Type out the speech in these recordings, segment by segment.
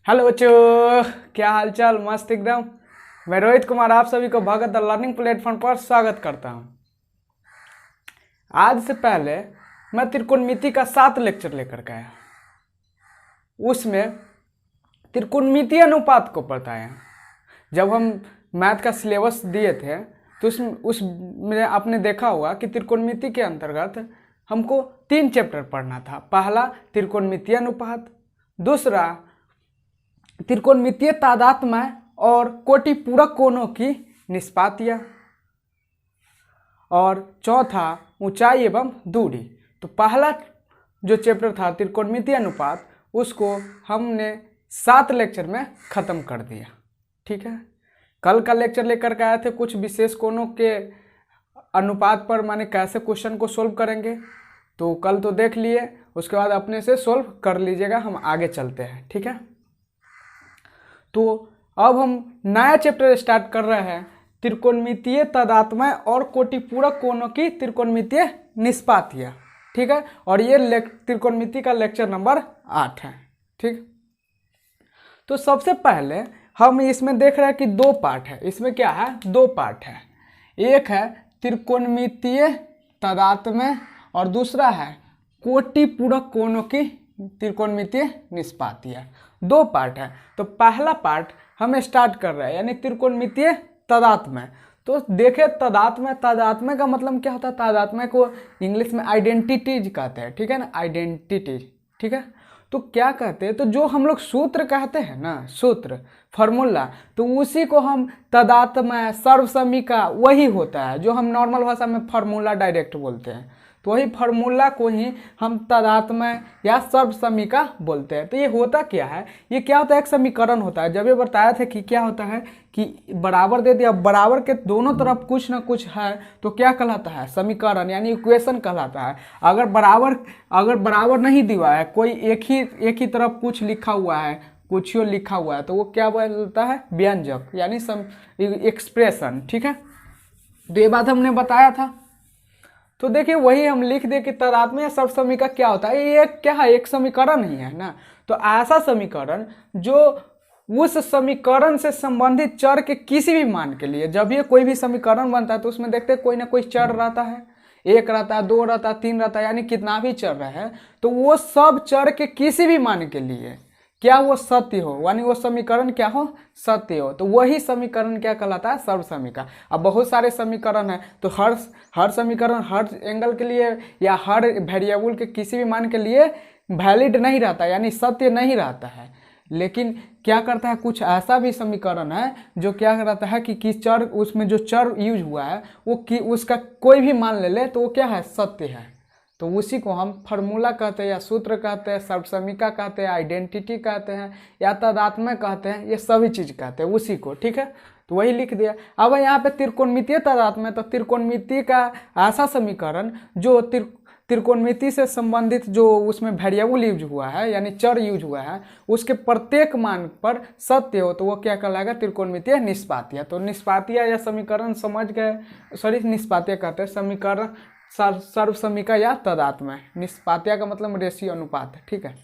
Hello बच्चों, क्या हाल चाल। मस्त एकदम। मैं रोहित कुमार आप सभी को भगत द लर्निंग प्लेटफॉर्म पर स्वागत करता हूं। आज से पहले मैं त्रिकोणमिति का 7 लेक्चर लेकर के आया। उसमें त्रिकोणमितीय अनुपात को बताया। जब हम मैथ का सिलेबस दिए थे तो उसमें आपने देखा होगा कि त्रिकोणमिति के अंतर्गत हमको 3 चैप्टर पढ़ना था। पहला त्रिकोणमितीय अनुपात, दूसरा त्रिकोणमितीय तादात्म्य और कोटि पूरक कोणों की निष्पातियाँ, और चौथा ऊंचाई एवं दूरी। तो पहला जो चैप्टर था त्रिकोणमितीय अनुपात, उसको हमने 7 लेक्चर में ख़त्म कर दिया। ठीक है, कल का लेक्चर लेकर के आए थे कुछ विशेष कोणों के अनुपात पर, माने कैसे क्वेश्चन को सोल्व करेंगे। तो कल तो देख लिए, उसके बाद अपने से सोल्व कर लीजिएगा। हम आगे चलते हैं, ठीक है। तो अब हम नया चैप्टर स्टार्ट कर रहे हैं, त्रिकोणमितीय तादात्म्य और कोटिपूरक कोणों की त्रिकोणमितीय निष्पातियाँ। ठीक है, और ये त्रिकोणमिति का लेक्चर नंबर 8 है। ठीक, तो सबसे पहले हम इसमें देख रहे हैं कि 2 पार्ट है। इसमें क्या है, 2 पार्ट है। एक है त्रिकोणमितीय तादात्म्य और दूसरा है कोटिपूरक कोणों की त्रिकोणमितीय निष्पातियाँ। 2 पार्ट है। तो पहला पार्ट हम स्टार्ट कर रहे हैं, यानी त्रिकोणमितीय तादात्म्य। तो देखें, तादात्म्य का मतलब क्या होता है। तादात्म्य को इंग्लिश में आइडेंटिटीज कहते हैं, ठीक है ना, आइडेंटिटीज। ठीक है, तो क्या कहते हैं, तो जो हम लोग सूत्र कहते हैं ना, सूत्र फॉर्मूला, तो उसी को हम तादात्म्य सर्वसमीका वही होता है, जो हम नॉर्मल भाषा में फार्मूला डायरेक्ट बोलते हैं। तो वही फार्मूला को ही हम तादात्म्य या सर्वसमीका बोलते हैं। तो ये होता क्या है, ये क्या होता है, एक समीकरण होता है। जब ये बताया था कि क्या होता है कि बराबर दे दिया, बराबर के दोनों तरफ कुछ ना कुछ है, तो क्या कहलाता है, समीकरण यानी इक्वेशन कहलाता है। अगर बराबर नहीं दिया है, कोई एक ही तरफ कुछ लिखा हुआ है, कुछ लिखा हुआ है, तो वो क्या बोलता है, व्यंजक यानी एक्सप्रेशन। ठीक है, तो ये बात हमने बताया था। तो देखिए, वही हम लिख दे कि तादात्म्य या सर्वसमीका क्या होता है। ये क्या है, एक समीकरण ही है ना। तो ऐसा समीकरण जो उस समीकरण से संबंधित चर के किसी भी मान के लिए, जब ये कोई भी समीकरण बनता है तो उसमें देखते हैं कोई ना कोई चर रहता है, 1 रहता है, 2 रहता है, 3 रहता है, यानी कितना भी चर रहे, तो वो सब चर के किसी भी मान के लिए क्या वो सत्य हो, यानी वो समीकरण क्या हो, सत्य हो, तो वही समीकरण क्या कहलाता है, सर्वसमीका। अब बहुत सारे समीकरण है, तो हर समीकरण हर एंगल के लिए या हर वेरिएबल के किसी भी मान के लिए वैलिड नहीं रहता, यानी सत्य नहीं रहता है। लेकिन क्या करता है, कुछ ऐसा भी समीकरण है जो क्या करता है कि किस चर, उसमें जो चर यूज हुआ है वो उसका कोई भी मान ले तो वो क्या है, सत्य है। तो उसी को हम फार्मूला कहते हैं, या सूत्र कहते हैं, सर्वसमीका कहते हैं, आइडेंटिटी कहते हैं, या तादात्म्य कहते हैं, ये सभी चीज़ कहते हैं उसी को। ठीक है, तो वही लिख दिया। अब यहाँ पे त्रिकोणमितीय तादात्म्य, तो त्रिकोणमिति का ऐसा समीकरण जो त्रिकोणमिति से संबंधित जो उसमें वेरिएबल यूज हुआ है, यानी चर यूज हुआ है, उसके प्रत्येक मान पर सत्य हो, तो वो क्या कहलाएगा, त्रिकोणमितीय निष्पातियाँ। तो निष्पातियाँ या समीकरण समझ गए, सॉरी निष्पातियाँ कहते हैं, समीकरण सर्वसमीका या तादात्म्य। निष्पातिया का मतलब रेशियो, अनुपात है। ठीक है,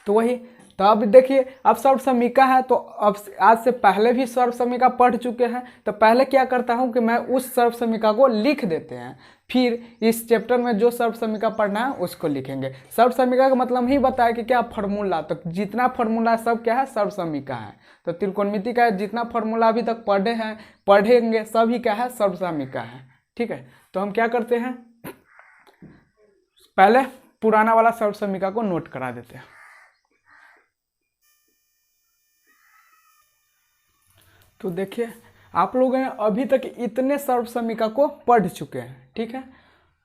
तो वही। तो अब देखिए, अब सर्वसमीका है, तो अब आज से पहले भी सर्वसमीका पढ़ चुके हैं। तो पहले क्या करता हूं कि मैं उस सर्वसमीका को लिख देते हैं, फिर इस चैप्टर में जो सर्वसमीका पढ़ना है उसको लिखेंगे। सर्वसमीका का मतलब ही बताया कि क्या, फार्मूला। तो जितना फार्मूला सब क्या है, सर्वसमीका है। तो त्रिकोणमिति का जितना फार्मूला अभी तक पढ़े हैं, पढ़ेंगे, सभी क्या है, सर्वसमीका है। ठीक है, तो हम क्या करते हैं, पहले पुराना वाला सर्वसमीका को नोट करा देते हैं। तो देखिए, आप लोग हैं अभी तक इतने सर्वसमीका को पढ़ चुके हैं। ठीक है,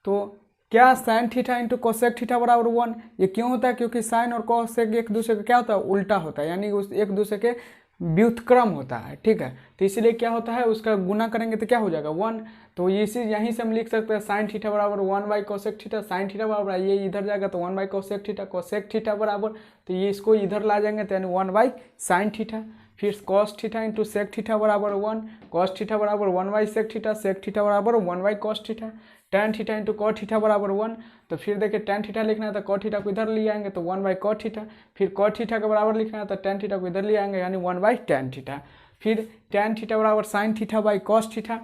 तो क्या sine theta into cosec theta बराबर 1, ये क्यों होता है, क्योंकि साइन और कोसेक एक दूसरे का क्या होता है, उल्टा होता है, यानी उस एक दूसरे के व्युत्क्रम होता है। ठीक है, तो इसलिए क्या होता है, उसका गुना करेंगे तो क्या हो जाएगा, 1। तो इसी यहीं से हम लिख सकते हैं साइन थीटा बराबर 1 कोसेक थीटा। साइन थीटा बराबर ये इधर जाएगा तो 1 कोसेक थीटा। कोसेक थीटा बराबर, तो ये इसको इधर ला जाएंगे तो यानी 1 साइन थीटा। फिर cos theta into sec theta बराबर 1, कॉस थीटा बराबर 1 सेक थीटा, सेक थीटा बराबर 1 cos theta. tan theta into cot theta बराबर 1। तो फिर देखिए tan थीटा लिखना है तो कॉट थीटा को इधर ले आएंगे तो 1/cot थीटा। फिर कॉट थीटा के बराबर लिखना है तो tan थीटा को इधर ले आएंगे यानी 1/tan थीटा। फिर tan थीटा बराबर sin theta by cos theta.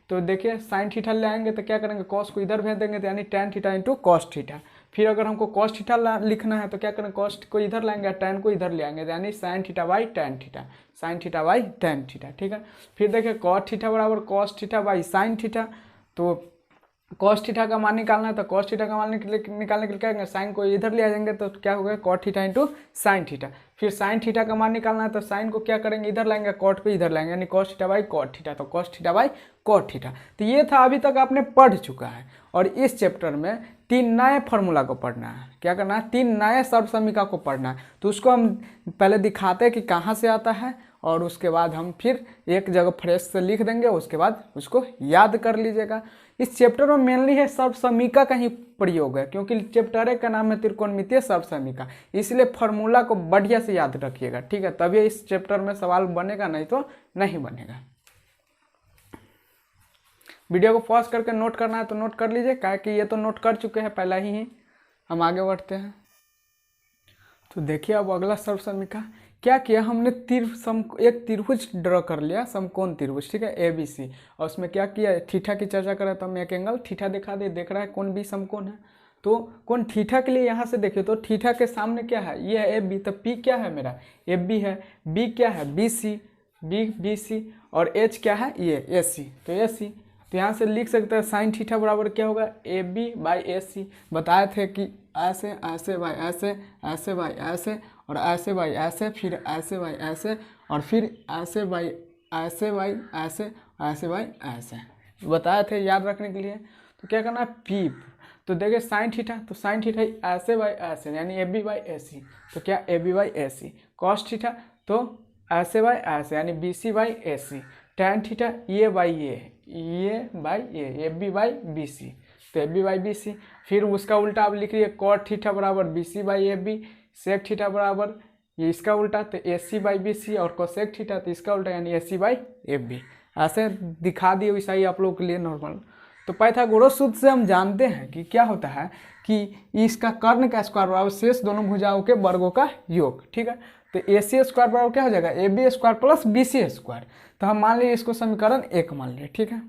तो देखिए sin थीटा ले आएंगे तो क्या करेंगे cos को इधर भेज देंगे तो यानी tan theta into cos theta. फिर अगर हमको cos थीटा लिखना है तो क्या करेंगे cos को इधर लाएंगे tan को इधर ले आएंगे यानी sin theta by tan theta, sin theta by tan theta. ठीक है। फिर देखिए cot थीटा बराबर cos theta by sin theta. तो cos थीटा का मान निकालना है तो cos थीटा का मान निकालने के लिए क्या करेंगे साइन को इधर ले आ जाएंगे तो क्या होगा cot theta into sine theta. फिर साइन थीटा का मान निकालना है तो साइन को क्या करेंगे इधर लाएंगे cot को इधर लाएंगे यानी cos theta by cot theta. तो cos theta by cot theta. तो ये था अभी तक आपने पढ़ चुका है और इस चैप्टर में 3 नए फार्मूला को पढ़ना है। क्या करना है 3 नए सर्वसमीका को पढ़ना है। तो उसको हम पहले दिखाते हैं कि कहाँ से आता है और उसके बाद हम फिर एक जगह फ्रेश से लिख देंगे, उसके बाद उसको याद कर लीजिएगा। इस चैप्टर में मेनली है सर्वसमीका का ही प्रयोग है क्योंकि चैप्टर 1 का नाम है त्रिकोणमितीय सर्वसमीका, इसलिए फार्मूला को बढ़िया से याद रखिएगा। ठीक है, तभी इस चैप्टर में सवाल बनेगा, नहीं तो नहीं बनेगा। वीडियो को पॉज करके नोट करना है तो नोट कर लीजिए, क्या कि ये तो नोट कर चुके हैं पहला ही। हम आगे बढ़ते हैं। तो देखिए अब अगला सर्वसमीका क्या किया हमने, एक त्रिभुज ड्रॉ कर लिया, समकोण त्रिभुज। ठीक है, ABC, और उसमें क्या किया थीटा की चर्चा करा तो हम एक एंगल थीटा दिखा दे, देख रहा है कौन भी समकोण है। तो कौन थीटा के लिए यहाँ से देखिए तो थीटा के सामने क्या है, ये है AB, तो P क्या है मेरा AB है, B क्या है BC और H क्या है ये AC, तो AC। तो यहाँ से लिख सकते हैं साइन थीटा बराबर क्या होगा AB/AC। बताए थे कि ऐसे ऐसे बाई ऐसे, ऐसे बाई ऐसे और ऐसे बाई ऐसे, फिर ऐसे बाई ऐसे और फिर ऐसे बाई ऐसे बाई ऐसे, ऐसे बाई ऐसे बताए थे याद रखने के लिए। तो क्या करना है पीप, तो देखिए साइन थीटा, तो साइन थीटा ऐसे बाई ऐसे यानी AB/AC, तो क्या AB/AC। कॉस थीटा तो ऐसे बाई ऐसे यानी BC/AC। टैन थीटा ये बाई ये बाई ये AB/BC, तो AB/BC। फिर उसका उल्टा आप लिख लीजिए कॉट थीटा बराबर BC/AB, सेक थीटा बराबर ये इसका उल्टा तो AC/BC और कोसेक थीटा तो इसका उल्टा यानी AC/AB। ऐसे दिखा दिए, वैसा ही आप लोग के लिए नॉर्मल। तो पाइथागोरस सूत्र से हम जानते हैं कि क्या होता है कि इसका कर्ण का स्क्वायर बराबर शेष दोनों भुजाओं के वर्गों का योग। ठीक है, तो AC स्क्वायर बराबर क्या हो जाएगा AB square plus BC square. तो हम मान लीजिए इसको समीकरण 1 मान लिए। ठीक है,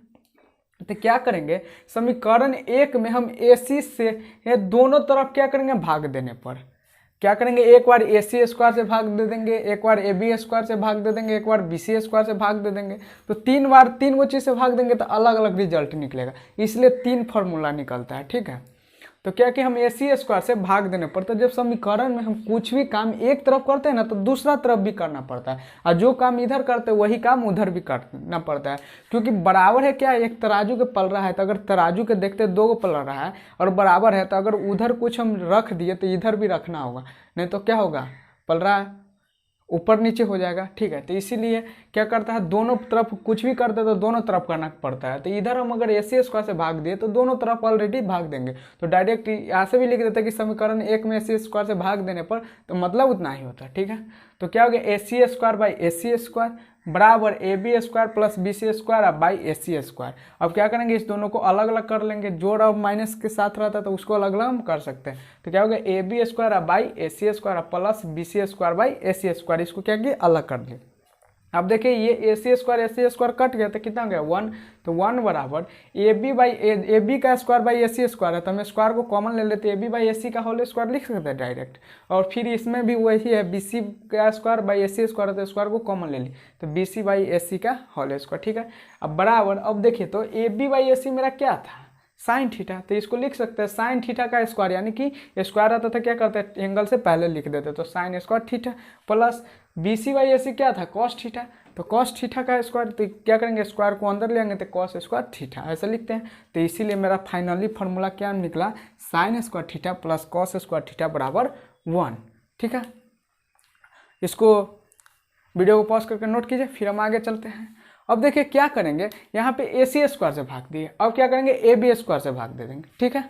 तो क्या करेंगे समीकरण 1 में हम AC से ये दोनों तरफ क्या करेंगे भाग देने पर क्या करेंगे, एक बार AC स्क्वायर से भाग दे देंगे, एक बार AB स्क्वायर से भाग दे देंगे, एक बार BC स्क्वायर से भाग दे देंगे। तो 3 बार 3 वो चीज़ से भाग देंगे तो अलग अलग रिजल्ट निकलेगा, इसलिए 3 फार्मूला निकलता है। ठीक है, तो क्या कि हम AC स्क्वायर से भाग देने पर, तो जब समीकरण में हम कुछ भी काम एक तरफ करते हैं ना तो दूसरा तरफ भी करना पड़ता है, और जो काम इधर करते हैं वही काम उधर भी करना पड़ता है। क्योंकि बराबर है क्या, एक तराजू के पल रहा है, तो अगर तराजू के देखते 2 पल रहा है और बराबर है तो अगर उधर कुछ हम रख दिए तो इधर भी रखना होगा, नहीं तो क्या होगा पल रहा है ऊपर नीचे हो जाएगा। ठीक है, तो इसीलिए क्या करता है दोनों तरफ कुछ भी करते तो दोनों तरफ करना पड़ता है। तो इधर हम अगर AC स्क्वायर से भाग दिए तो दोनों तरफ ऑलरेडी भाग देंगे, तो डायरेक्ट ऐसे भी लिख देते हैं कि समीकरण 1 में AC स्क्वायर से भाग देने पर तो मतलब उतना ही होता है। ठीक है, तो क्या हो गया AC square by AC square बराबर AB square plus BC square by AC square. अब क्या करेंगे इस दोनों को अलग अलग कर लेंगे, जोड़ और माइनस के साथ रहता है तो उसको अलग अलग हम कर सकते हैं। तो क्या हो गया AB square by AC square plus BC square by AC square, इसको क्या किया अलग कर दिया। अब देखिए ये AC स्क्वायर कट गया तो कितना हो गया 1, तो 1 बराबर AB का स्क्वायर बाई AC स्क्वायर है, तो हम स्क्वायर को कॉमन ले लेते हैं, AB/AC का होल स्क्वायर लिख सकते हैं डायरेक्ट। और फिर इसमें भी वही है BC का स्क्वायर बाई AC स्क्वायर है तो स्क्वायर को कॉमन ले ली तो BC/AC का होल स्क्वायर। ठीक है, अब बराबर, अब देखिए तो AB/AC मेरा क्या था साइन थीटा, तो इसको लिख सकते हैं साइन थीटा का स्क्वायर, यानी कि स्क्वायर आता था क्या करते हैं एंगल से पहले लिख देते, तो sine square theta plus BC/AC क्या था कॉस थीटा, तो कॉस थीटा का स्क्वायर, तो क्या करेंगे स्क्वायर को अंदर ले आएंगे तो कॉस स्क्वायर थीटा ऐसा लिखते हैं। तो इसीलिए मेरा फाइनली फार्मूला क्या निकला sine square theta plus cos square theta बराबर 1। ठीक है, इसको वीडियो को पॉज करके नोट कीजिए, फिर हम आगे चलते हैं। अब देखिए क्या करेंगे, यहाँ पे AC स्क्वायर से भाग दिए, अब क्या करेंगे AB स्क्वायर से भाग दे देंगे। ठीक है,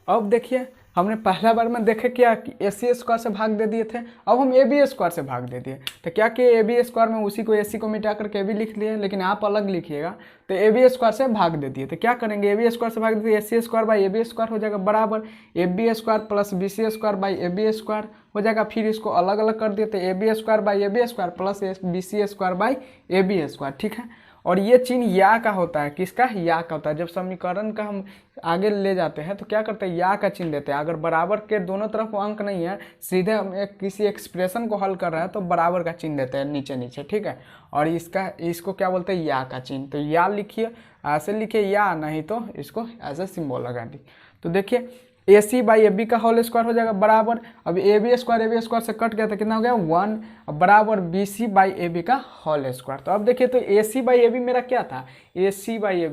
अब देखिए हमने पहला बार में देखे क्या कि AC स्क्वायर से भाग दे दिए थे, अब हम AB स्क्वायर से भाग दे दिए। तो क्या किए, AB स्क्वायर में उसी को AC को मिटा करके AB लिख लिए, लेकिन आप अलग लिखिएगा। तो AB स्क्वायर से भाग दे दिए, तो क्या करेंगे, AB स्क्वायर से भाग दे दिए, AC square by AB square हो जाएगा बराबर AB square plus BC square by AB square हो जाएगा। फिर इसको अलग अलग कर दिए, तो AB square by AB square plus BC square by AB square, ठीक है। और ये चिन्ह या का होता है, किसका, या का होता है। जब समीकरण का हम आगे ले जाते हैं तो क्या करते हैं, या का चिन्ह देते हैं। अगर बराबर के दोनों तरफ अंक नहीं है, सीधे हम किसी एक्सप्रेशन को हल कर रहे हैं तो बराबर का चिन्ह देते हैं नीचे नीचे, ठीक है। और इसको क्या बोलते हैं, या का चिन्ह। तो या लिखिए, ऐसे लिखिए या, नहीं तो इसको ऐसे सिंबल लगा दी। तो देखिए AC बाई AB का होल स्क्वायर हो जाएगा बराबर, अब AB स्क्वायर से कट गया था, कितना हो गया 1, अब बराबर BC बाई AB का होल स्क्वायर। तो अब देखिए, तो AC बाई AB मेरा क्या था, AC बाई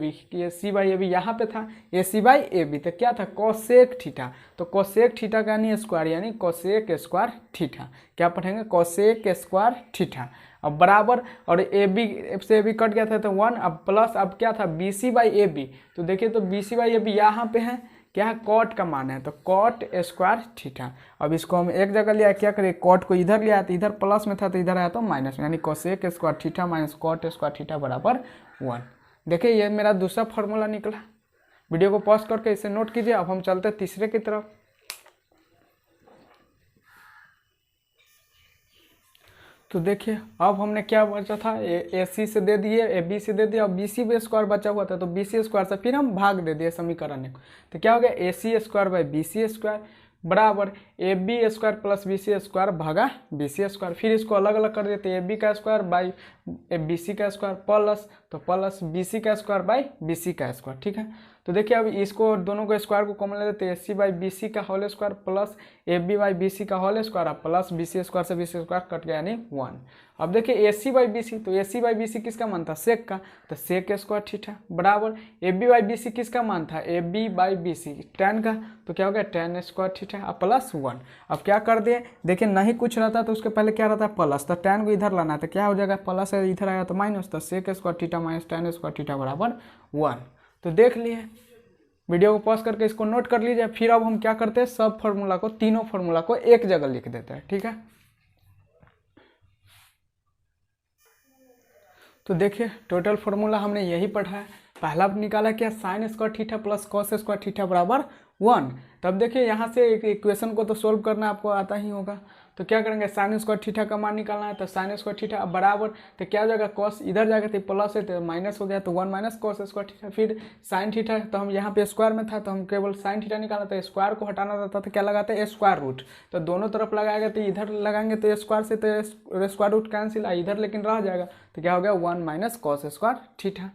AB यहाँ पे था, AC बाई AB तो क्या था, कोसेक थीटा। तो कोसेक थीटा का यानी स्क्वायर, यानी कोसेक स्क्वायर थीटा। क्या पढ़ेंगे, कोसेक स्क्वायर थीटा। अब बराबर, और AB से AB कट गया था तो 1, अब प्लस, अब क्या था BC बाई AB। तो देखिए, तो BC बाई AB यहाँ पे है, क्या है, कॉट का मान है, तो कॉट स्क्वायर थीटा। अब इसको हम एक जगह लिया, क्या करें, कॉट को इधर लिया तो इधर प्लस में था, तो इधर आया तो माइनस में, यानी cosec square theta minus cot square theta बराबर 1। देखिए ये मेरा दूसरा फॉर्मूला निकला। वीडियो को पॉज करके इसे नोट कीजिए। अब हम चलते तीसरे की तरफ। तो देखिए अब हमने क्या बचा था, AC से दे दिए, AB से दे दिया, अब BC भी स्क्वायर बचा हुआ था, तो BC स्क्वायर से फिर हम भाग दे दिए समीकरण को। तो क्या हो गया, AC square by BC square बराबर AB square plus BC square भागा BC स्क्वायर। फिर इसको अलग अलग कर देते, AB का स्क्वायर बाई BC का स्क्वायर प्लस, तो प्लस BC का स्क्वायर बाई BC का स्क्वायर, ठीक है। तो देखिए अब इसको दोनों को स्क्वायर को कॉमन ले लेते हैं, AC बाई BC का whole square plus AB by BC का whole square, plus BC square से BC स्क्वायर कट गया यानी 1। अब देखिए AC बाई BC, तो AC बाई BC किसका मान था, सेक का, तो सेक स्क्वायर थीटा बराबर AB बाई BC किसका मान था, AB बाई BC tan का, तो क्या हो गया tan स्क्वायर थीटा अब प्लस 1। अब क्या कर दिए, देखिए नहीं कुछ रहता तो उसके पहले क्या रहता है प्लस, तो tan को इधर लाना है, तो क्या हो जाएगा प्लस है, इधर आया तो माइनस, तो sec square theta minus tan square theta बराबर 1। तो देख लिए, वीडियो को पॉज करके इसको नोट कर लीजिए। फिर अब हम क्या करते हैं, सब फॉर्मूला को, तीनों फॉर्मूला को एक जगह लिख देते हैं, ठीक है। तो देखिए टोटल फॉर्मूला हमने यही पढ़ा है। पहला निकाला क्या, sine square theta plus cos square theta बराबर 1। तब देखिए यहाँ से इक्वेशन को तो सोल्व करना आपको आता ही होगा। तो क्या करेंगे, साइन स्क्वायर थीटा का मान निकालना है, तो साइन स्क्वायर थीटा बराबर, तो क्या हो जाएगा, कॉस इधर जाएगा तो प्लस है तो माइनस हो गया, तो 1 माइनस कॉस स्क्वायर थीटा। फिर साइन थीटा, तो हम यहाँ पे स्क्वायर में था तो हम केवल साइन थीटा निकाला, तो स्क्वायर को हटाना रहता तो क्या लगाते हैं, स्क्वायर रूट। तो दोनों तरफ लगाएगा तो इधर लगाएंगे तो स्क्वायर से तो स्क्वायर रूट कैंसिल, इधर लेकिन रह जाएगा, तो क्या हो गया 1 माइनस कॉस स्क्वायर थीटा।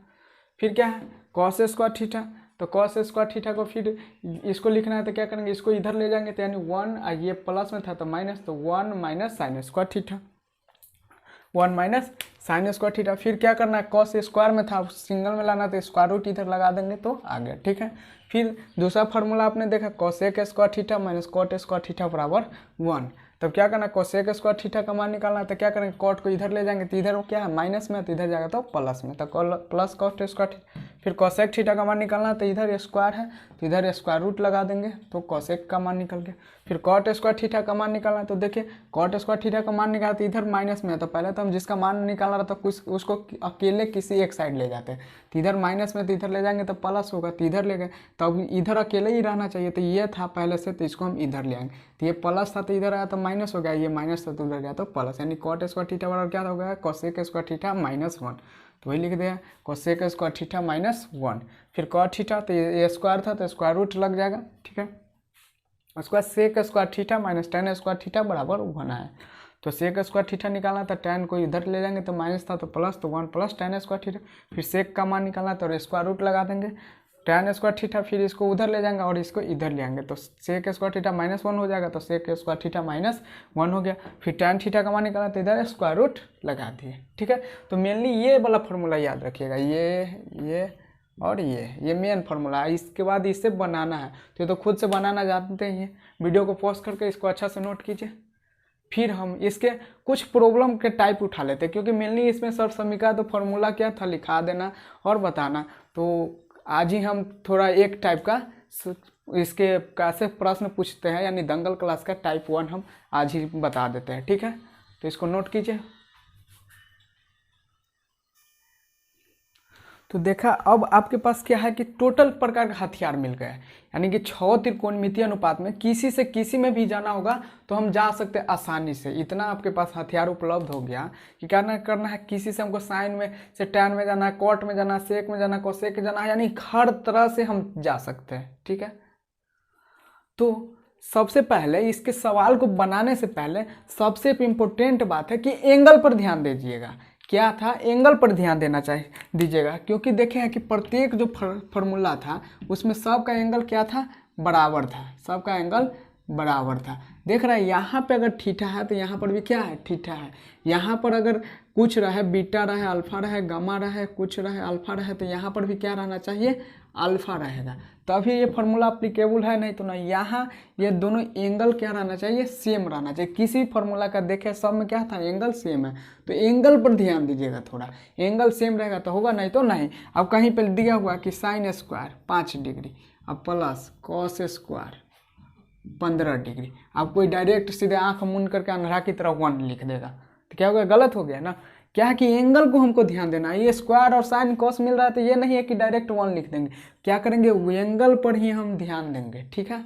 फिर क्या है, कॉस स्क्वायर थीटा, तो कॉस स्क्वायर थीटा को फिर इसको लिखना है, तो क्या करेंगे, इसको इधर ले जाएंगे, तो यानी 1, ये प्लस में था तो माइनस, तो 1 minus sine square theta, 1 minus sine square theta. फिर क्या करना है, कॉस स्क्वायर में था सिंगल में लाना, तो स्क्वायर रूट इधर लगा देंगे तो आ गया, ठीक है। फिर दूसरा फार्मूला आपने देखा, cosec square theta minus cot square theta बराबर 1। तब क्या करना, कोसेक स्क्वायर थीटा का मान निकालना है, तो क्या करेंगे, कॉट को इधर ले जाएंगे तो इधर वो क्या है माइनस में, तो इधर जाएगा तो प्लस में, तो प्लस कॉट स्क्वायर थीटा। फिर कोसेक थीटा का मान निकालना है, तो इधर स्क्वायर है तो इधर स्क्वायर रूट लगा देंगे, तो कोसेक का मान निकल गया। फिर कॉट स्क्वायर थीटा का मान निकालना है, तो देखिए कॉट स्क्वायर थीटा का मान निकाला तो इधर माइनस में है, तो पहले तो हम जिसका मान निकालना रहा था कुछ उसको अकेले किसी एक साइड ले जाते हैं, तो इधर माइनस में तो इधर ले जाएंगे तो प्लस होगा, तो इधर ले गए, तो अब इधर अकेले ही रहना चाहिए, तो ये था पहले से, तो इसको हम इधर ले आएंगे, तो ये प्लस था तो इधर आया तो माइनस हो गया, ये माइनस था तो उधर गया तो प्लस, यानी कॉट स्क्वायर थीटा बराबर क्या हो गया, कोसेक स्क्वायर थीटा माइनस 1। तो वही लिख दिया, कोसेक स्क्वायर थीटा माइनस 1। फिर कॉट थीटा, तो ये स्क्वायर था तो स्क्वायर रूट लग जाएगा, ठीक है। उसके बाद sec square theta minus tan square theta बराबर 1 है। तो सेक स्क्वायर थीटा निकालना था, tan को इधर ले जाएंगे तो माइनस था तो प्लस, तो 1 प्लस tan स्क्वायर थीटा। फिर सेक का मान निकालना तो स्क्वायर रूट लगा देंगे, tan स्क्वायर थीटा, फिर इसको उधर ले जाएंगे और इसको इधर ले आएंगे, तो सेक स्क्वायर थीटा माइनस 1 हो जाएगा, तो सेक स्क्वायर थीटा माइनस 1 हो गया। फिर tan थीटा का मान निकालना तो इधर स्क्वायर रूट लगा दिए, ठीक है। तो मेनली ये वाला फॉर्मूला याद रखिएगा, ये और ये मेन फार्मूला है। इसके बाद इसे बनाना है, तो ये तो खुद से बनाना जानते ही हैं। वीडियो को पॉज करके इसको अच्छा से नोट कीजिए। फिर हम इसके कुछ प्रॉब्लम के टाइप उठा लेते हैं, क्योंकि मेनली इसमें सब समीकरण तो फार्मूला क्या था, लिखा देना और बताना। तो आज ही हम थोड़ा एक टाइप का इसके कैसे प्रश्न पूछते हैं, यानी दंगल क्लास का टाइप 1 हम आज ही बता देते हैं। ठीक है, तो इसको नोट कीजिए। तो देखा, अब आपके पास क्या है कि टोटल प्रकार का हथियार मिल गया है, यानी कि 6 त्रिकोणमितीय अनुपात में किसी से किसी में भी जाना होगा तो हम जा सकते हैं आसानी से। इतना आपके पास हथियार उपलब्ध हो गया कि करना है, किसी से हमको साइन में से टैन में जाना है, कॉट में जाना है, सेक में जाना है, कोसेक में जाना है, यानी हर तरह से हम जा सकते हैं। ठीक है, तो सबसे पहले इसके सवाल को बनाने से पहले सबसे इम्पोर्टेंट बात है कि एंगल पर ध्यान दीजिएगा। क्या था, एंगल पर ध्यान देना चाहिए दीजिएगा, क्योंकि देखे हैं कि प्रत्येक जो फॉर्मूला था उसमें सबका एंगल क्या था, बराबर था, सबका एंगल बराबर था। देख रहा है, यहाँ पे अगर थीटा है तो यहाँ पर भी क्या है, थीटा है। यहाँ पर अगर कुछ रहे, बीटा रहे, अल्फा रहे, गामा रहे, कुछ रहे, अल्फा रहे, तो यहाँ पर भी क्या रहना चाहिए, अल्फा रहेगा, तभी ये फार्मूला अप्लीकेबल है, नहीं तो ना। यहाँ ये दोनों एंगल क्या रहना चाहिए, सेम रहना चाहिए। किसी फार्मूला का देखे सब में क्या था, एंगल सेम है, तो एंगल पर ध्यान दीजिएगा थोड़ा। एंगल सेम रहेगा तो होगा, नहीं तो नहीं। अब कहीं पर दिया हुआ कि साइन स्क्वायर 5 डिग्री, अब प्लस कॉस स्क्वायर 15 डिग्री, अब कोई डायरेक्ट सीधे आंख मूंद करके अंधेरा की तरह 1 लिख देगा, तो क्या होगा, गलत हो गया ना। क्या है कि एंगल को हमको ध्यान देना है। ये स्क्वायर और साइन कॉस मिल रहा है तो ये नहीं है कि डायरेक्ट 1 लिख देंगे, क्या करेंगे, एंगल पर ही हम ध्यान देंगे। ठीक है,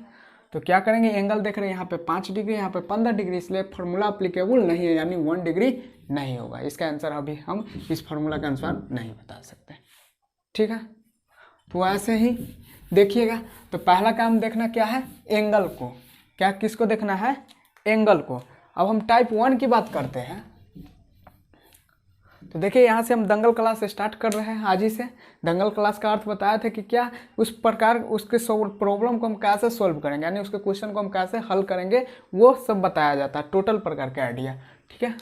तो क्या करेंगे, एंगल देख रहे हैं यहाँ पे 5 डिग्री, यहाँ पे 15 डिग्री, इसलिए फार्मूला अप्लीकेबल नहीं है, यानी 1 डिग्री नहीं होगा। इसका आंसर अभी हम इस फार्मूला के अनुसार नहीं बता सकते। ठीक है, तो ऐसे ही देखिएगा। तो पहला काम देखना क्या है, एंगल को। क्या किसको देखना है, एंगल को। अब हम टाइप 1 की बात करते हैं। तो देखिए, यहाँ से हम दंगल क्लास स्टार्ट कर रहे हैं आज ही से। दंगल क्लास का अर्थ बताया था कि क्या उस प्रकार उसके प्रॉब्लम को हम कैसे सोल्व करेंगे, यानी उसके क्वेश्चन को हम कैसे हल करेंगे, वो सब बताया जाता है, टोटल प्रकार का आइडिया। ठीक है,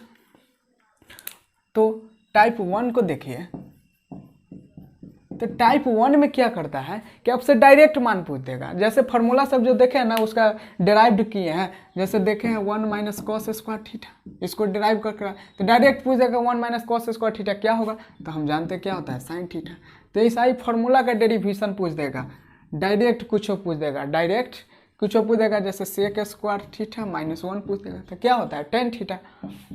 तो टाइप 1 को देखिए। तो टाइप 1 में क्या करता है कि आपसे डायरेक्ट मान पूछ देगा। जैसे फार्मूला सब जो देखे हैं ना, उसका डिराइव्ड किए हैं। जैसे देखे हैं 1 माइनस कॉस स्क्वायर थीटा, इसको डिराइव करके तो डायरेक्ट पूछ देगा 1 माइनस कॉस स्क्वायर थीटा क्या होगा, तो हम जानते हैं क्या होता है, साइन थीटा। तो ऐसा ही फार्मूला का डेरिवेशन पूछ देगा, डायरेक्ट कुछ पूछ देगा, डायरेक्ट कुछ पूछ देगा। जैसे सेक स्क्वायर थीटा माइनस 1 पूछ देगा तो क्या होता है, टेन थीटा,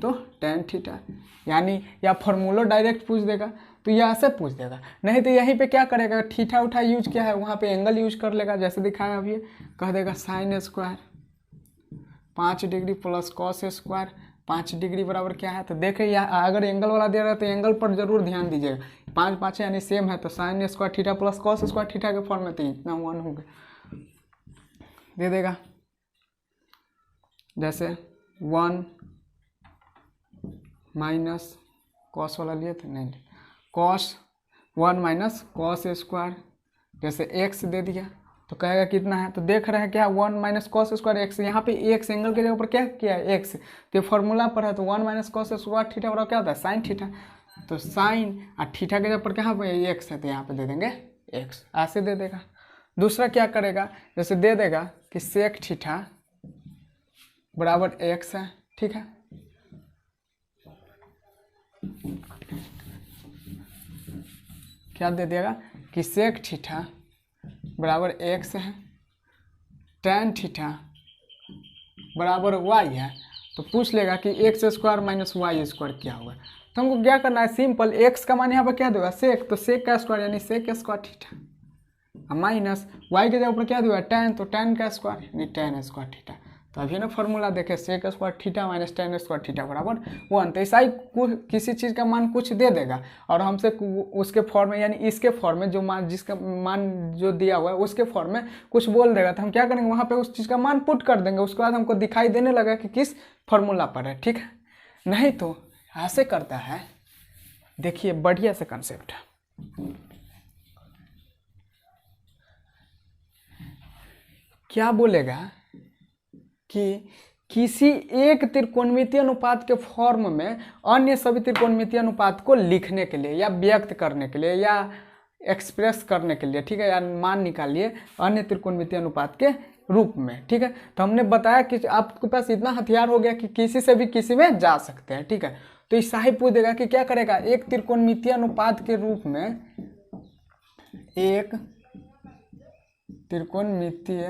तो टेन थीटा, यानी या फार्मूला डायरेक्ट पूछ देगा तो यह ऐसे पूछ देगा। नहीं तो यहीं पे क्या करेगा, थीटा उठा यूज किया है, वहाँ पे एंगल यूज कर लेगा। जैसे दिखाया अभी, कह देगा sine square 5 degree plus cos square 5 degree बराबर क्या है। तो देखे, यहाँ अगर एंगल वाला दे रहा है तो एंगल पर जरूर ध्यान दीजिएगा। 5 5 यानी सेम है, तो sine square theta plus cos square theta के फॉर्म में तो इतना 1 हो गया, दे देगा। जैसे 1 माइनस कॉस वाला लिए थे, नहीं, कॉस 1 माइनस कॉस स्क्वायर, जैसे एक्स दे दिया तो कहेगा कितना है। तो देख रहे हैं क्या, 1 माइनस कॉस स्क्वायर एक्स, यहाँ पे एक्स एंगल के जगह पर क्या किया है, एक्स, तो फॉर्मूला पर है। तो 1 माइनस कॉस स्क्वायर थीटा बराबर क्या होता है, साइन थीटा। तो साइन और थीटा के जगह पर क्या पे एक्स है, तो यहाँ पे दे देंगे एक्स, ऐसे दे देगा। दूसरा क्या करेगा, जैसे दे देगा कि सेक थीटा बराबर एक्स है। ठीक है, क्या दे देगा कि सेक थीटा बराबर एक्स है, टेन थीटा बराबर वाई है। तो पूछ लेगा कि x square minus y square क्या होगा। तो हमको क्या करना है, सिंपल, एक्स का मान यहाँ पर क्या देगा, सेक, तो सेक का स्क्वायर यानी sec square theta, minus y के जगह पर क्या देगा, टेन, तो टेन का स्क्वायर यानी टेन स्क्वायर थीटा। तो अभी ना फॉर्मूला देखे, sec square theta minus tan square theta बराबर 1। तो ऐसा ही किसी चीज़ का मान कुछ दे देगा और हमसे उसके फॉर्म में, यानी इसके फॉर्म में जो मान, जिसका मान जो दिया हुआ है उसके फॉर्म में कुछ बोल देगा, तो हम क्या करेंगे, वहाँ पे उस चीज़ का मान पुट कर देंगे। उसके बाद हमको दिखाई देने लगा कि किस फॉर्मूला पर है। ठीक है, नहीं तो ऐसे करता है। देखिए, बढ़िया से कंसेप्ट है। क्या बोलेगा कि किसी एक त्रिकोणमितीय अनुपात के फॉर्म में अन्य सभी त्रिकोणमितीय अनुपात को लिखने के लिए या व्यक्त करने के लिए या एक्सप्रेस करने के लिए, ठीक है, या मान निकालिए अन्य त्रिकोणमितीय अनुपात के रूप में। ठीक है, तो हमने बताया कि आपके पास इतना हथियार हो गया कि किसी से भी किसी में जा सकते हैं। ठीक है, तो इस ही पूछ देगा कि क्या करेगा, एक त्रिकोणमितीय अनुपात के रूप में एक त्रिकोणमितीय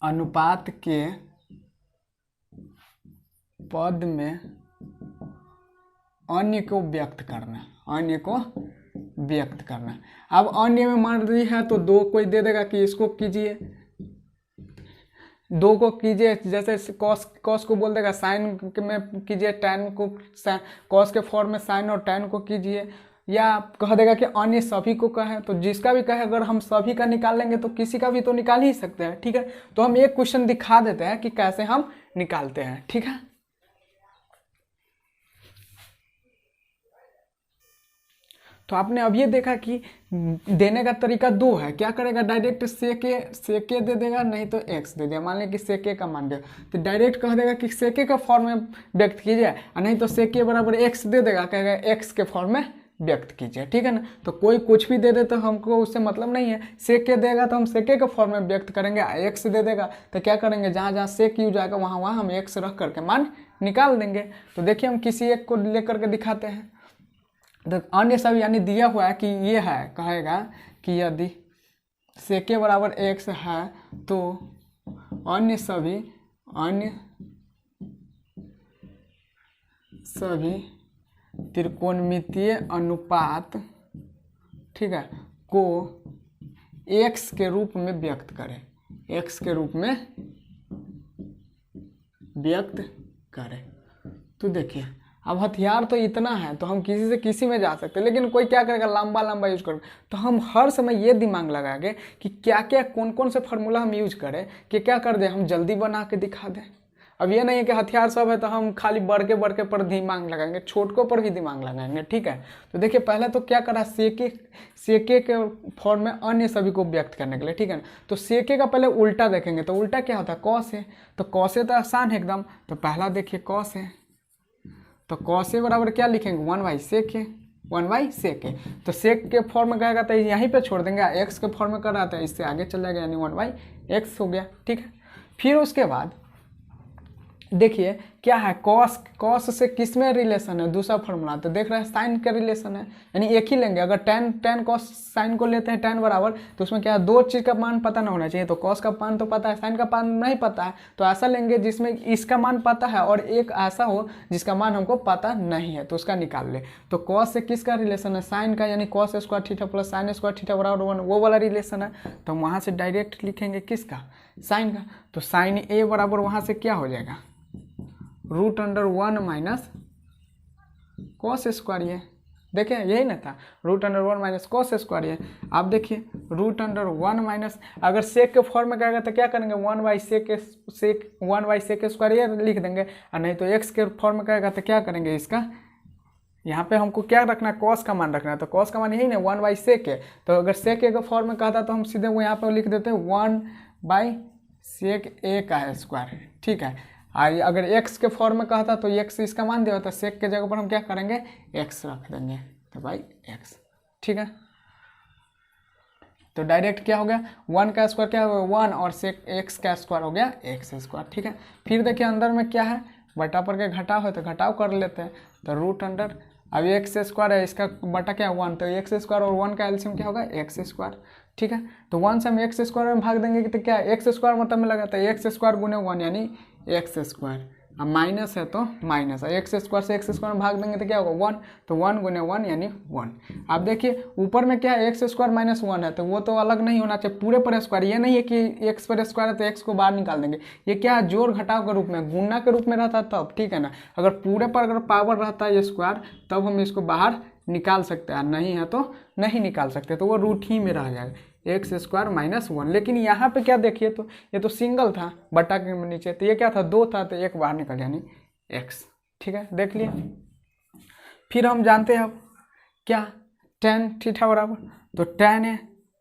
अनुपात के पद में अन्य को व्यक्त करना, अन्य को व्यक्त करना। अब अन्य में मान रही है तो दो कोई दे देगा कि इसको कीजिए, दो को कीजिए, जैसे कॉस को बोल देगा साइन में कीजिए, टैन को कॉस के फॉर्म में साइन और टैन को कीजिए, या कह देगा कि अन्य सभी को कहे। तो जिसका भी कहे अगर हम सभी का निकाल लेंगे तो किसी का भी तो निकाल ही सकते हैं, ठीक है। तो हम एक क्वेश्चन दिखा देते हैं कि कैसे हम निकालते हैं, ठीक है। तो आपने अब ये देखा कि देने का तरीका दो है। क्या करेगा, डायरेक्ट सेके दे देगा, नहीं तो एक्स दे देगा। मान लें कि सेके का मान दे तो डायरेक्ट कह देगा कि सेके का फॉर्म में व्यक्त कीजिए, और नहीं तो सेके बराबर एक्स दे देगा, कहेगा एक्स के फॉर्म में व्यक्त कीजिए, ठीक है ना। तो कोई कुछ भी दे दे तो हमको उससे मतलब नहीं है। सेके देगा तो हम सेके के फॉर्म में व्यक्त करेंगे, एक्स दे देगा तो क्या करेंगे, जहाँ जहाँ सेक यूज आएगा वहाँ वहाँ हम एक्स रख करके मान निकाल देंगे। तो देखिए हम किसी एक को लेकर के दिखाते हैं। तो अन्य सभी यानी दिया हुआ है कि ये है, कहेगा कि यदि सेके बराबर एक्स है तो अन्य सभी त्रिकोणमितीय अनुपात, ठीक है, को एक्स के रूप में व्यक्त करें, एक्स के रूप में व्यक्त करें। तो देखिए अब हथियार तो इतना है तो हम किसी से किसी में जा सकते हैं, लेकिन कोई क्या करेगा, लंबा लंबा यूज करेगा। तो हम हर समय ये दिमाग लगाएंगे कि क्या क्या कौन कौन से फार्मूला हम यूज करें कि क्या कर दें, हम जल्दी बना के दिखा दें। अब ये नहीं है कि हथियार सब है तो हम खाली बढ़ के पर दिमाग लगाएंगे, छोटकों पर भी दिमाग लगाएंगे, ठीक है। तो देखिए पहले तो क्या करा, सेके के फॉर्म में अन्य सभी को व्यक्त करने के लिए, ठीक है ना। तो सेके का पहले उल्टा देखेंगे, तो उल्टा क्या होता है, कॉस है। तो कॉस है तो आसान है एकदम। तो पहला देखिए कॉस है, तो कॉस ए बराबर क्या लिखेंगे, 1/sec है, 1/sec है। तो सेक के फॉर्म में कहेगा तो यहीं पे छोड़ देंगे, एक्स के फॉर्म में कर रहा था इससे आगे चल जाएगा, यानी 1/x हो गया, ठीक है। फिर उसके बाद देखिए क्या है, कॉस से किस में रिलेशन है, दूसरा फॉर्मूला। तो देख रहे हैं साइन का रिलेशन है, यानी एक ही लेंगे। अगर टेन कॉस साइन को लेते हैं टेन बराबर, तो उसमें क्या है, दो चीज़ का मान पता ना होना चाहिए। तो कॉस का मान तो पता है, साइन का मान नहीं पता है। तो ऐसा लेंगे जिसमें इसका मान पता है और एक ऐसा हो जिसका मान हमको पता नहीं है, तो उसका निकाल ले। तो कॉस से किसका रिलेशन है, साइन का, यानी cos square theta plus sine square theta बराबर 1, वो वाला रिलेशन है। तो हम वहाँ से डायरेक्ट लिखेंगे किसका, साइन का। तो साइन ए बराबर वहाँ से क्या हो जाएगा, √1 माइनस कॉस स्क्वायर। ये देखें यही ना था, √1 माइनस कॉस स्क्वायर। ये आप देखिए √1 माइनस, अगर सेक के फॉर्म में कहेगा तो क्या करेंगे, 1/sec स्क्वायर ये लिख देंगे, और नहीं तो एक्स के फॉर्म में कहेगा तो क्या करेंगे, इसका यहाँ पे हमको क्या रखना है, कॉस का मान रखना है। तो कॉस का मान यही ना 1/sec है। तो अगर सेक ए का फॉर्म में कहता तो हम सीधे वो यहाँ पर लिख देते हैं 1/sec ए का स्क्वायर, ठीक है। अगर x के फॉर्म में कहता तो x इसका मान दिया होता, सेक के जगह पर हम क्या करेंगे, x रख देंगे, तो भाई x, ठीक है। तो डायरेक्ट क्या हो गया, 1 का स्क्वायर क्या हो गया 1, और सेक x का स्क्वायर हो गया x स्क्वायर, ठीक है। फिर देखिए अंदर में क्या है, बटा पर के घटाव है तो घटाव कर लेते हैं। तो √, अब x स्क्वायर है, इसका बटा क्या है 1, तो x स्क्वायर और 1 का एलसीएम क्या होगा, x स्क्वायर, ठीक है। तो 1 से हम x स्क्वायर में भाग देंगे तो क्या है, x स्क्वायर मतलब में लगा, तो x स्क्वायर गुने 1 यानी x स्क्वायर, अब माइनस है तो माइनस, x स्क्वायर से x स्क्वायर में भाग देंगे तो क्या होगा 1, तो 1 गुने 1 यानी 1। अब देखिए ऊपर में क्या है, x स्क्वायर माइनस 1 है, तो वो तो अलग नहीं होना चाहिए, पूरे पर स्क्वायर। ये नहीं है कि x पर स्क्वायर है तो x को बाहर निकाल देंगे। ये क्या है, जोड़ घटाव के रूप में, गुणा के रूप में रहता तब, ठीक है ना। अगर पूरे पर अगर पावर रहता है ये स्क्वायर, तब हम इसको बाहर निकाल सकते हैं, नहीं है तो नहीं निकाल सकते, तो वो रूट ही में रह जाएगा, x स्क्वायर माइनस 1। लेकिन यहाँ पे क्या देखिए, तो ये तो सिंगल था बटा के नीचे, तो ये क्या था 2 था, तो एक बाहर निकल यानी x, ठीक है, देख लिए। फिर हम जानते हैं अब क्या, tan थीटा बराबर, तो tan है,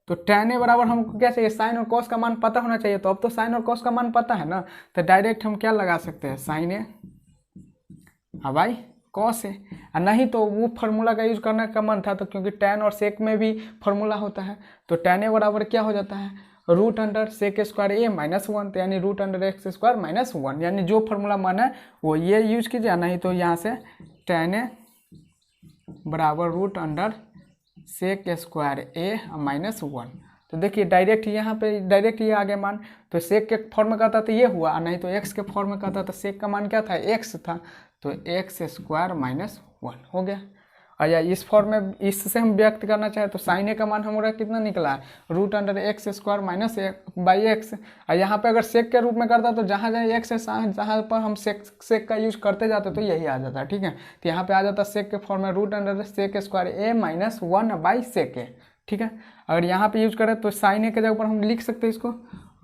तो tan ए बराबर हमको क्या चाहिए, साइन और कॉस का मान पता होना चाहिए। तो अब तो साइन और कॉस का मान पता है ना, तो डायरेक्ट हम क्या लगा सकते हैं, साइन ए भाई कॉस है, और नहीं तो वो फार्मूला का यूज करने का मन था, तो क्योंकि tan और सेक में भी फार्मूला होता है। तो tan ए बराबर क्या हो जाता है, √sec स्क्वायर ए माइनस 1, तो यानी √x स्क्वायर माइनस 1, यानी जो फार्मूला मन है वो ये यूज कीजिए, नहीं तो यहाँ से tan ए बराबर सेक स्क्वायर ए माइनस 1। तो देखिए डायरेक्ट यहाँ पे डायरेक्ट ये आगे मान, तो सेक के फॉर्म में कहता तो ये हुआ, और नहीं तो एक्स के फॉर्म में कहता तो सेक का मान क्या था, एक्स था, तो एक्स स्क्वायर माइनस 1 हो गया। और या इस फॉर्म में इससे हम व्यक्त करना चाहे तो साइन ए का मान हमारा कितना निकला है, root under x square minus by x. और यहाँ पे अगर सेक के रूप में करता तो जहाँ जहाँ एक्स है जहाँ पर हम सेक का यूज करते जाते तो यही आ जाता, ठीक है। तो यहाँ पे आ जाता सेक के फॉर्म में root under sec square A minus 1 by sec A, ठीक है। अगर यहाँ पे यूज करें तो साइन ए के जगह पर हम लिख सकते हैं इसको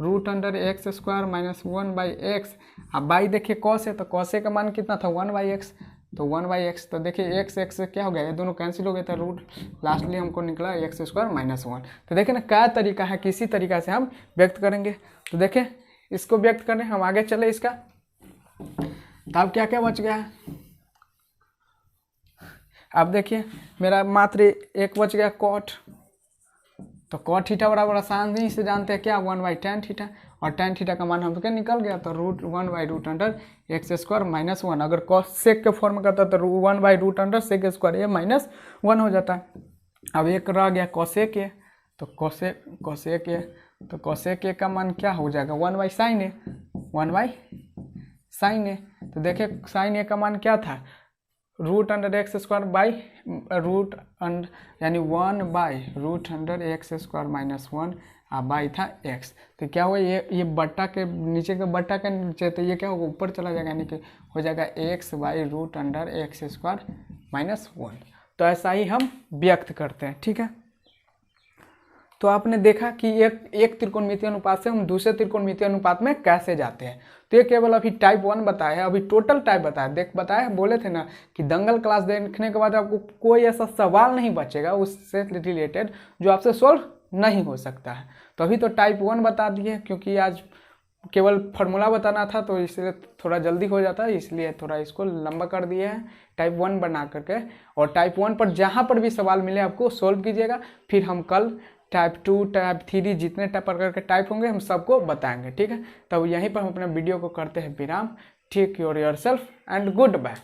root under x square minus 1 by x. अब बाई देखिए कॉस है, तो कॉस ए का मान कितना था 1 बाई एक्स, तो 1 बाई एक्स, तो देखिए एक्स एक्स से क्या हो गया, ये दोनों कैंसिल हो गए थे, रूट लास्टली हमको निकला एक्स स्क्वायर माइनस 1। तो देखिए ना क्या तरीका है, किसी तरीका से हम व्यक्त करेंगे। तो देखें इसको व्यक्त करें, हम आगे चले इसका। तो अब क्या क्या बच गया है, अब देखिए मेरा मात्र एक बच गया कॉट। तो कॉट थीटा बराबर आसानी से जानते हैं क्या, 1 बाई टेन थीटा, और टेन थीटा का मान हम क्या निकल गया, तो root 1 by root under x square minus 1। अगर कॉस सेक के फॉर्म में करता तो 1 by root under sec square A minus 1 हो जाता है। अब एक रह गया कॉसेक ए, तो कॉसेक ए, तो कॉसेक ए का मान क्या हो जाएगा 1 by sine A, 1 by sine A. तो देखिए साइन ए का मान क्या था, root under x square by root under यानी 1 by root under x square minus 1 by था एक्स। तो क्या हुआ, ये बट्टा के नीचे के बट्टा के नीचे, तो ये क्या होगा ऊपर चला जाएगा, यानी कि हो जाएगा x by root under x square minus 1। तो ऐसा ही हम व्यक्त करते हैं, ठीक है। तो आपने देखा कि एक त्रिकोणमितीय अनुपात से हम दूसरे त्रिकोणमितीय अनुपात में कैसे जाते हैं। तो ये केवल अभी टाइप 1 बताया है, अभी टोटल टाइप बताया बोले थे ना कि दंगल क्लास देखने के बाद आपको कोई ऐसा सवाल नहीं बचेगा उससे रिलेटेड जो आपसे सोल्व नहीं हो सकता है। तो अभी तो टाइप 1 बता दिए, क्योंकि आज केवल फार्मूला बताना था तो इसलिए थोड़ा जल्दी हो जाता है, इसलिए थोड़ा इसको लंबा कर दिए हैं टाइप 1 बना करके। और टाइप 1 पर जहाँ पर भी सवाल मिले आपको सोल्व कीजिएगा, फिर हम कल टाइप 2 टाइप 3 जितने टाइप प्रकार के टाइप होंगे हम सबको बताएंगे, ठीक है। तब यहीं पर हम अपने वीडियो को करते हैं विराम। Take care yourself and good bye.